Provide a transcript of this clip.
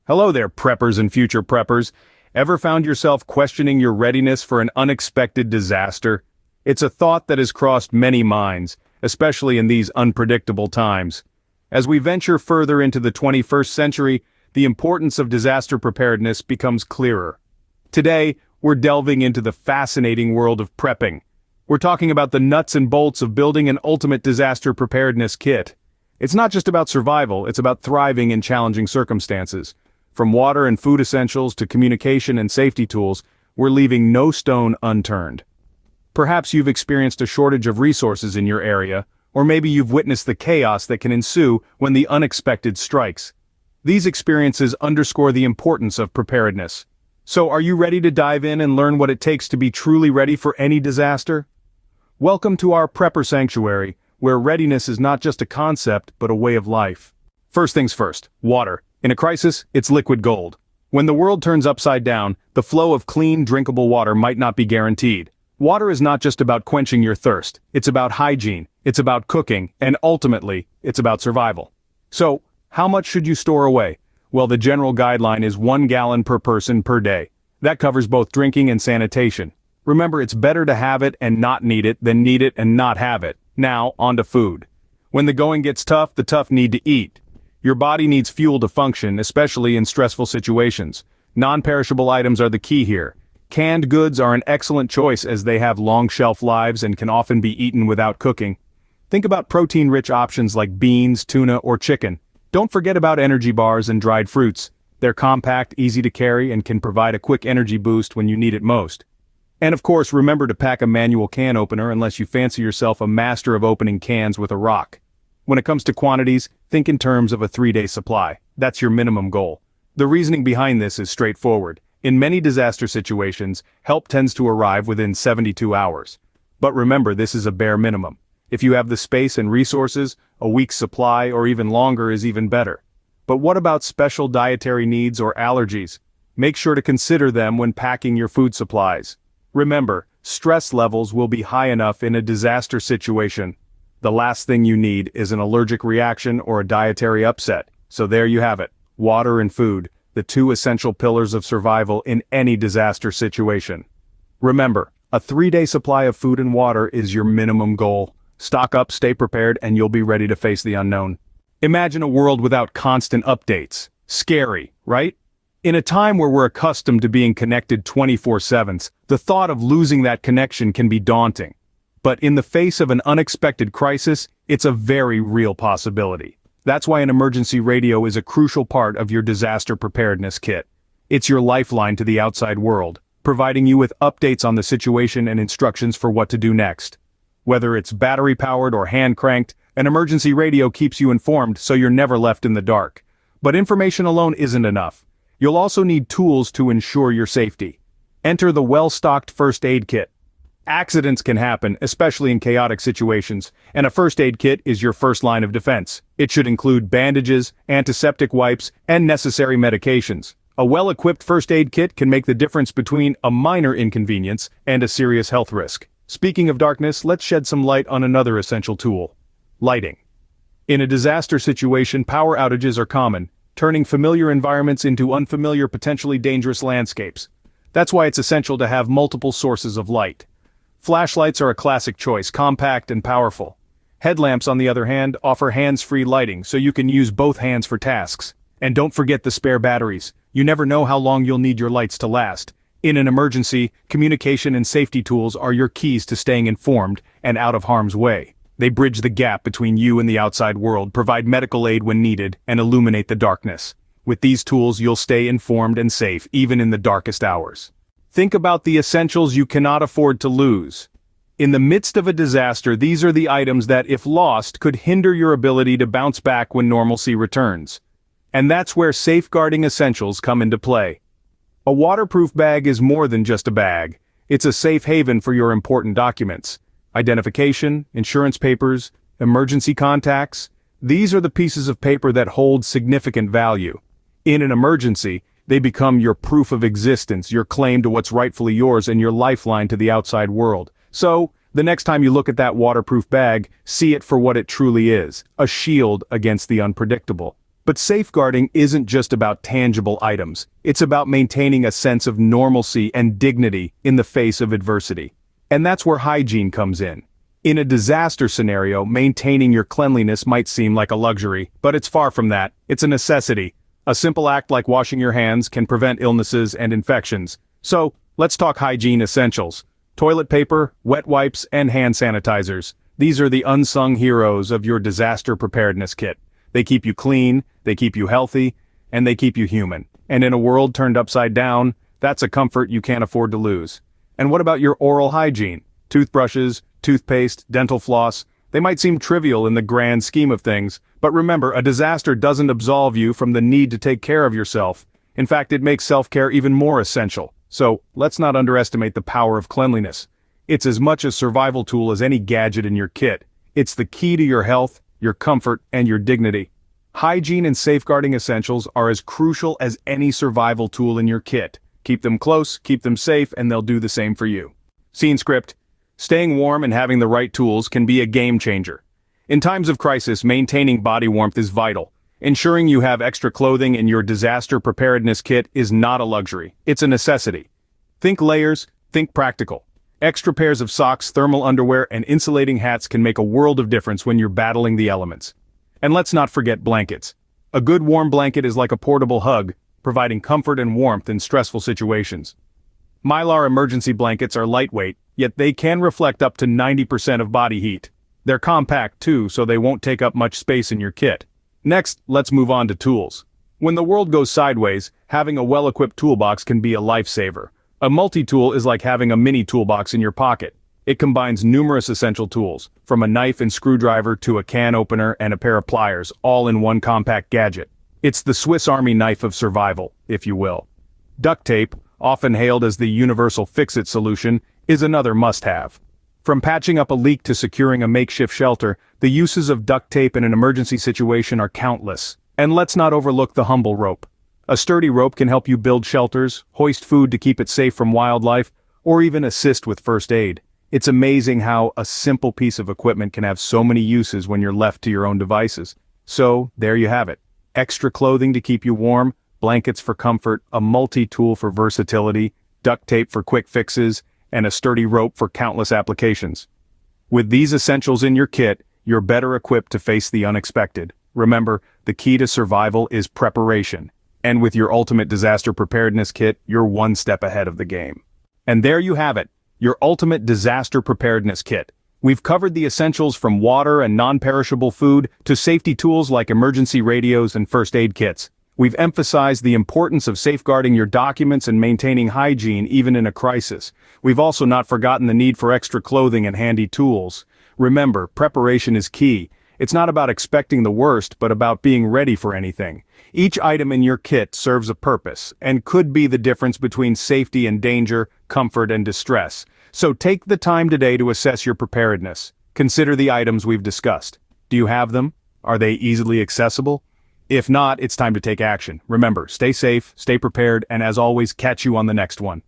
Hello there, preppers and future preppers. Ever found yourself questioning your readiness for an unexpected disaster? It's a thought that has crossed many minds, especially in these unpredictable times. As we venture further into the 21st century, the importance of disaster preparedness becomes clearer. Today, we're delving into the fascinating world of prepping. We're talking about the nuts and bolts of building an ultimate disaster preparedness kit. It's not just about survival, it's about thriving in challenging circumstances. From water and food essentials to communication and safety tools, we're leaving no stone unturned. Perhaps you've experienced a shortage of resources in your area, or maybe you've witnessed the chaos that can ensue when the unexpected strikes. These experiences underscore the importance of preparedness. So are you ready to dive in and learn what it takes to be truly ready for any disaster? Welcome to our Prepper Sanctuary, where readiness is not just a concept, but a way of life. First things first, water. In a crisis, it's liquid gold. When the world turns upside down, the flow of clean, drinkable water might not be guaranteed. Water is not just about quenching your thirst, it's about hygiene, it's about cooking, and ultimately, it's about survival. So, how much should you store away? Well, the general guideline is 1 gallon per person per day. That covers both drinking and sanitation. Remember, it's better to have it and not need it than need it and not have it. Now, on to food. When the going gets tough, the tough need to eat. Your body needs fuel to function, especially in stressful situations. Non-perishable items are the key here. Canned goods are an excellent choice as they have long shelf lives and can often be eaten without cooking. Think about protein-rich options like beans, tuna, or chicken. Don't forget about energy bars and dried fruits. They're compact, easy to carry, and can provide a quick energy boost when you need it most. And of course, remember to pack a manual can opener unless you fancy yourself a master of opening cans with a rock. When it comes to quantities, think in terms of a 3-day supply. That's your minimum goal. The reasoning behind this is straightforward. In many disaster situations, help tends to arrive within 72 hours. But remember, this is a bare minimum. If you have the space and resources, a week's supply or even longer is even better. But what about special dietary needs or allergies? Make sure to consider them when packing your food supplies. Remember, stress levels will be high enough in a disaster situation. The last thing you need is an allergic reaction or a dietary upset. So there you have it. Water and food, the 2 essential pillars of survival in any disaster situation. Remember, a 3-day supply of food and water is your minimum goal. Stock up, stay prepared, and you'll be ready to face the unknown. Imagine a world without constant updates. Scary, right? In a time where we're accustomed to being connected 24/7, the thought of losing that connection can be daunting. But in the face of an unexpected crisis, it's a very real possibility. That's why an emergency radio is a crucial part of your disaster preparedness kit. It's your lifeline to the outside world, providing you with updates on the situation and instructions for what to do next. Whether it's battery-powered or hand-cranked, an emergency radio keeps you informed so you're never left in the dark. But information alone isn't enough. You'll also need tools to ensure your safety. Enter the well-stocked first aid kit. Accidents can happen, especially in chaotic situations, and a first aid kit is your first line of defense. It should include bandages, antiseptic wipes, and necessary medications. A well-equipped first aid kit can make the difference between a minor inconvenience and a serious health risk. Speaking of darkness, let's shed some light on another essential tool: lighting. In a disaster situation, power outages are common, turning familiar environments into unfamiliar, potentially dangerous landscapes. That's why it's essential to have multiple sources of light. Flashlights are a classic choice, compact and powerful. Headlamps, on the other hand, offer hands-free lighting, so you can use both hands for tasks. And don't forget the spare batteries. You never know how long you'll need your lights to last. In an emergency, communication and safety tools are your keys to staying informed and out of harm's way. They bridge the gap between you and the outside world, provide medical aid when needed, and illuminate the darkness. With these tools, you'll stay informed and safe, even in the darkest hours. Think about the essentials you cannot afford to lose. In the midst of a disaster, these are the items that, if lost, could hinder your ability to bounce back when normalcy returns. And that's where safeguarding essentials come into play. A waterproof bag is more than just a bag. It's a safe haven for your important documents. Identification, insurance papers, emergency contacts. These are the pieces of paper that hold significant value. In an emergency, they become your proof of existence, your claim to what's rightfully yours, and your lifeline to the outside world. So, the next time you look at that waterproof bag, see it for what it truly is: a shield against the unpredictable. But safeguarding isn't just about tangible items, it's about maintaining a sense of normalcy and dignity in the face of adversity. And that's where hygiene comes in. In a disaster scenario, maintaining your cleanliness might seem like a luxury, but it's far from that. It's a necessity. A simple act like washing your hands can prevent illnesses and infections. So, let's talk hygiene essentials. Toilet paper, wet wipes, and hand sanitizers. These are the unsung heroes of your disaster preparedness kit. They keep you clean, they keep you healthy, and they keep you human. And in a world turned upside down, that's a comfort you can't afford to lose. And what about your oral hygiene? Toothbrushes, toothpaste, dental floss. They might seem trivial in the grand scheme of things, but remember, a disaster doesn't absolve you from the need to take care of yourself. In fact, it makes self-care even more essential. So, let's not underestimate the power of cleanliness. It's as much a survival tool as any gadget in your kit. It's the key to your health, your comfort, and your dignity. Hygiene and safeguarding essentials are as crucial as any survival tool in your kit. Keep them close, keep them safe, and they'll do the same for you. Scene script. Staying warm and having the right tools can be a game changer. In times of crisis, maintaining body warmth is vital. Ensuring you have extra clothing in your disaster preparedness kit is not a luxury, it's a necessity. Think layers, think practical. Extra pairs of socks, thermal underwear, and insulating hats can make a world of difference when you're battling the elements. And let's not forget blankets. A good warm blanket is like a portable hug, providing comfort and warmth in stressful situations. Mylar emergency blankets are lightweight, yet they can reflect up to 90% of body heat. They're compact too, so they won't take up much space in your kit. Next, let's move on to tools. When the world goes sideways, having a well-equipped toolbox can be a lifesaver. A multi-tool is like having a mini toolbox in your pocket. It combines numerous essential tools, from a knife and screwdriver to a can opener and a pair of pliers, all in one compact gadget. It's the Swiss Army knife of survival, if you will. Duct tape, often hailed as the universal fix-it solution, is another must-have. From patching up a leak to securing a makeshift shelter, the uses of duct tape in an emergency situation are countless. And let's not overlook the humble rope. A sturdy rope can help you build shelters, hoist food to keep it safe from wildlife, or even assist with first aid. It's amazing how a simple piece of equipment can have so many uses when you're left to your own devices. So, there you have it. Extra clothing to keep you warm, blankets for comfort, a multi-tool for versatility, duct tape for quick fixes, and a sturdy rope for countless applications. With these essentials in your kit, you're better equipped to face the unexpected. Remember, the key to survival is preparation. And with your ultimate disaster preparedness kit, you're one step ahead of the game. And there you have it, your ultimate disaster preparedness kit. We've covered the essentials from water and non-perishable food to safety tools like emergency radios and first aid kits. We've emphasized the importance of safeguarding your documents and maintaining hygiene even in a crisis. We've also not forgotten the need for extra clothing and handy tools. Remember, preparation is key. It's not about expecting the worst, but about being ready for anything. Each item in your kit serves a purpose, and could be the difference between safety and danger, comfort and distress. So take the time today to assess your preparedness. Consider the items we've discussed. Do you have them? Are they easily accessible? If not, it's time to take action. Remember, stay safe, stay prepared, and as always, catch you on the next one.